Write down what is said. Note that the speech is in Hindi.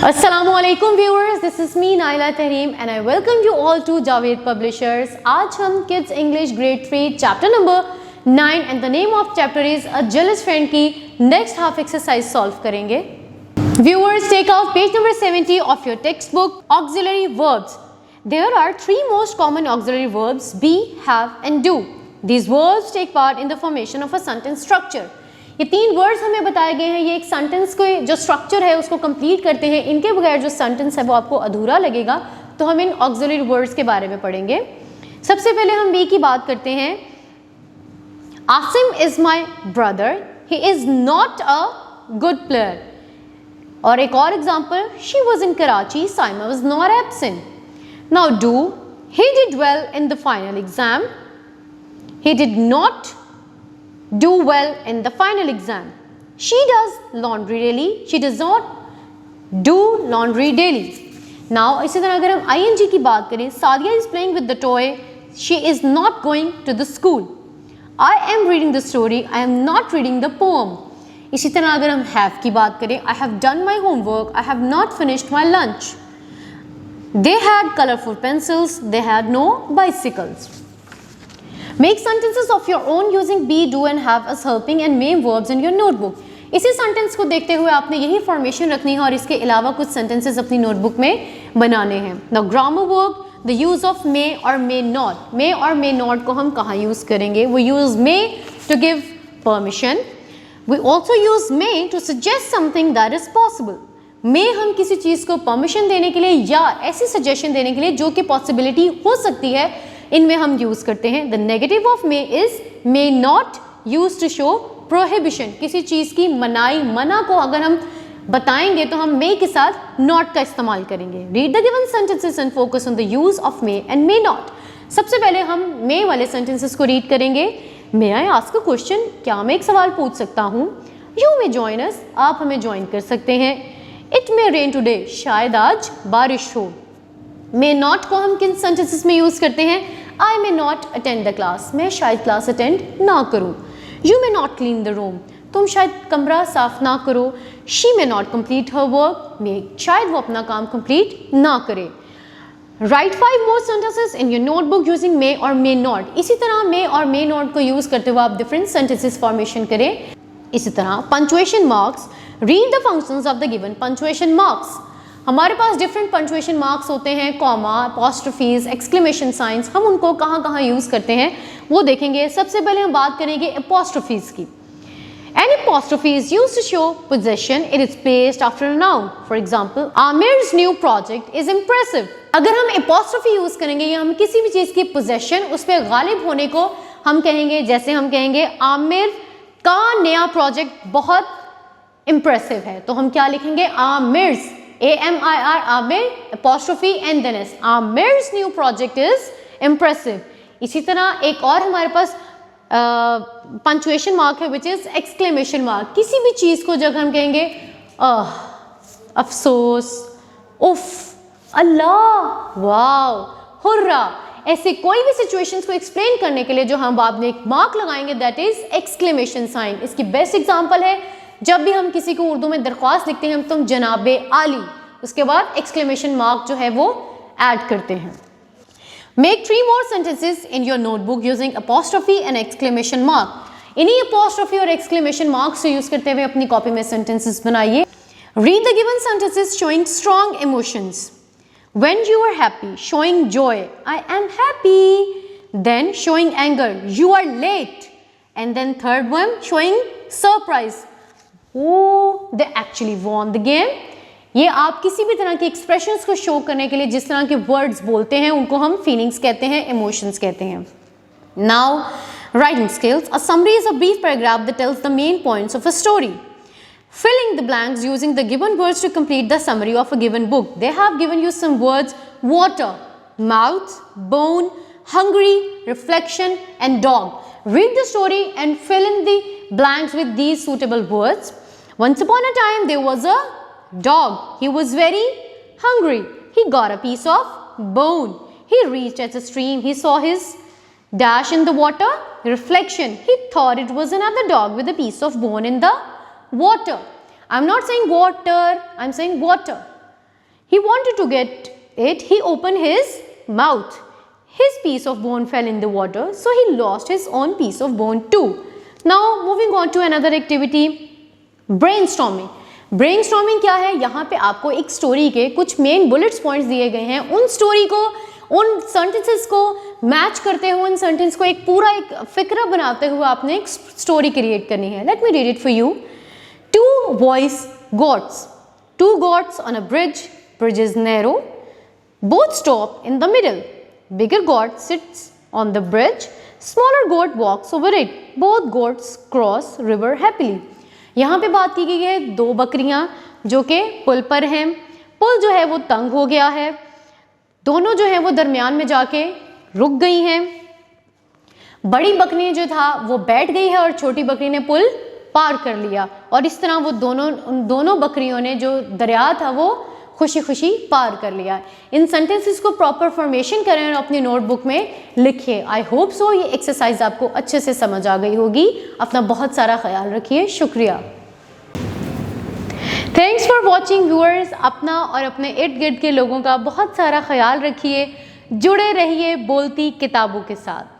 Assalamualaikum viewers, this is me Naila Tahreem and I welcome you all to Javed Publishers. आज हम Kids English Grade 3 chapter number 9 and the name of chapter is A Jealous Friend की next half exercise solve करेंगे. Viewers, take out page number 70 of your textbook. Auxiliary verbs. There are three most common auxiliary verbs: be, have and do. These verbs take part in the formation of a sentence structure. ये तीन वर्ड्स हमें बताए गए हैं, ये एक सेंटेंस के जो स्ट्रक्चर है उसको कंप्लीट करते हैं. इनके बगैर जो सेंटेंस है वो आपको अधूरा लगेगा. तो हम इन ऑक्सिलरी वर्ड्स के बारे में पढ़ेंगे. सबसे पहले हम बी की बात करते हैं. Asim is my brother, he is not a good player. और एक और example, she was in Karachi, Saima was not absent. Now do, he did well in the final exam, he did not do well in the final exam. She does laundry daily, she does not do laundry daily. Now इसी तरह अगर हम ing की बात करें, Sadia is playing with the toy, she is not going to the school. I am reading the story, I am not reading the poem. इसी तरह अगर हम have की बात करें, I have done my homework, I have not finished my lunch. They had colorful pencils, they had no bicycles. Make sentences of your own using be, do and have as helping and main verbs in your notebook. इसी सेंटेंस को देखते हुए आपने यही फॉर्मेशन रखनी है और इसके अलावा कुछ सेंटेंसेस अपनी नोटबुक में बनाने हैं. Now grammar work, the use of may और may not. May और may not को हम कहाँ यूज़ करेंगे? We use may to give permission. We also use may to suggest something that is possible. may हम किसी चीज़ को परमिशन देने के लिए या ऐसी सजेशन देने के लिए जो कि पॉसिबिलिटी हो सकती है, इनमें हम यूज करते हैं. The negative of may is may not use to show prohibition. किसी चीज की मनाई, मना को अगर हम बताएंगे तो हम मे के साथ नॉट का इस्तेमाल करेंगे. Read the given sentences and focus on the use of May and may not. सबसे पहले हम मे वाले सेंटेंसेस को रीड करेंगे. मे आई आस्क अ क्वेश्चन, क्या मैं एक सवाल पूछ सकता हूँ? यू मे जॉइन अस, आप हमें ज्वाइन कर सकते हैं. इट मे रेन टुडे, शायद आज बारिश हो. मे नॉट को हम किन सेंटेंसेस में यूज करते हैं? I may not attend the class, मैं शायद क्लास अटेंड ना करूं. You may not clean the room, तुम शायद कमरा साफ ना करो. She may not complete her work, may शायद वो अपना काम कंप्लीट ना करे. Write 5 more sentences in your notebook using may और मे नॉट. इसी तरह मे और मे नॉट को यूज करते हुए आप डिफरेंट सेंटेंसेस फॉर्मेशन करें. इसी तरह punctuation marks, read the functions of the given punctuation marks. हमारे पास डिफरेंट पंक्चुएशन मार्क्स होते हैं, कॉमा, अपॉस्ट्रोफीज, एक्सक्लेमेशन साइंस. हम उनको कहाँ कहाँ यूज़ करते हैं वो देखेंगे. सबसे पहले हम बात करेंगे अपॉस्ट्रोफीज की. An apostrophe is used to show possession. It is placed after a noun. For example, Amir's new project is impressive. अगर हम apostrophe यूज़ करेंगे या हम किसी भी चीज़ की possession उस पर गालिब होने को हम कहेंगे, जैसे हम कहेंगे आमिर का नया प्रोजेक्ट बहुत impressive है, तो हम क्या लिखेंगे? Amir's, A-M-I-R, Amir, apostrophe and then S. Amir's new project is impressive. इसी तरह एक और हमारे पास पंक्चुएशन मार्क है which is exclamation mark. किसी भी चीज़ को जब हम कहेंगे अफसोस, उफ, अल्लाह, वाव, हुर्रा, ऐसे कोई भी सिचुएशंस को एक्सप्लेन करने के लिए जो हम बाद में एक मार्क लगाएंगे दैट इज एक्सक्लेमेशन साइन. इसकी बेस्ट एग्जांपल है जब भी हम किसी को उर्दू में दरख्वास्त लिखते हैं, तुम जनाबे आली, उसके बाद एक्सक्लेमेशन मार्क जो है वो ऐड करते हैं. Make 3 more sentences in your notebook using apostrophe and exclamation mark. इन्हीं अपॉस्ट्रोफी और एक्सक्लेमेशन मार्क्स से यूज करते हुए अपनी कॉपी में सेंटेंसेस बनाइए. Read the given sentences showing strong emotions. When you are happy, showing joy, I am happy. Then showing anger, you are late. And then third one, showing surprise, oh, they actually won the game. ये आप किसी भी तरह के एक्सप्रेशंस को शो करने के लिए जिस तरह के वर्ड्स बोलते हैं उनको हम फीलिंग्स कहते हैं, इमोशंस कहते हैं. Now, writing skills. A summary is a brief paragraph that tells the main points of a story. Filling the blanks using the given words to complete the summary of a given book. They have given you some words: water, mouth, bone, hungry, reflection and dog. Read the story and fill in the blanks with these suitable words. Once upon a time there was a dog. He was very hungry. He got a piece of bone. He reached at a stream. He saw his dash in the water. Reflection. He thought it was another dog with a piece of bone in the water. I'm not saying water, I'm saying water. He wanted to get it. He opened his mouth. His piece of bone fell in the water, so he lost his own piece of bone too. Now moving on to another activity, brainstorming. Brainstorming क्या है? यहाँ पे आपको एक स्टोरी के कुछ मेन बुलेट्स पॉइंट्स दिए गए हैं, उन स्टोरी को, उन सेंटेंसेस को मैच करते हुए, उन सेंटेंस को एक पूरा एक फिक्रा बनाते हुए आपने एक स्टोरी क्रिएट करनी है. Let me read it for you. Two boys goats. Two goats on a bridge. Bridge is narrow. Both stop in the middle. Bigger goat sits on the bridge. Smaller goat walks over it. Both goats cross river happily. यहाँ पे बात की गई है दो बकरियां जो कि पुल पर हैं. पुल जो है वो तंग हो गया है. दोनों जो है वो दरमियान में जाके रुक गई हैं. बड़ी बकरी जो था वो बैठ गई है और छोटी बकरी ने पुल पार कर लिया, और इस तरह वो दोनों बकरियों ने जो दरिया था वो खुशी खुशी पार कर लिया. इन सेंटेंसेस को प्रॉपर फॉर्मेशन करें और अपनी नोटबुक में लिखिए. आई होप सो ये एक्सरसाइज आपको अच्छे से समझ आ गई होगी. अपना बहुत सारा ख्याल रखिए. शुक्रिया. Thanks for watching viewers. अपना और अपने इर्द गिर्द के लोगों का बहुत सारा ख्याल रखिए. जुड़े रहिए बोलती किताबों के साथ.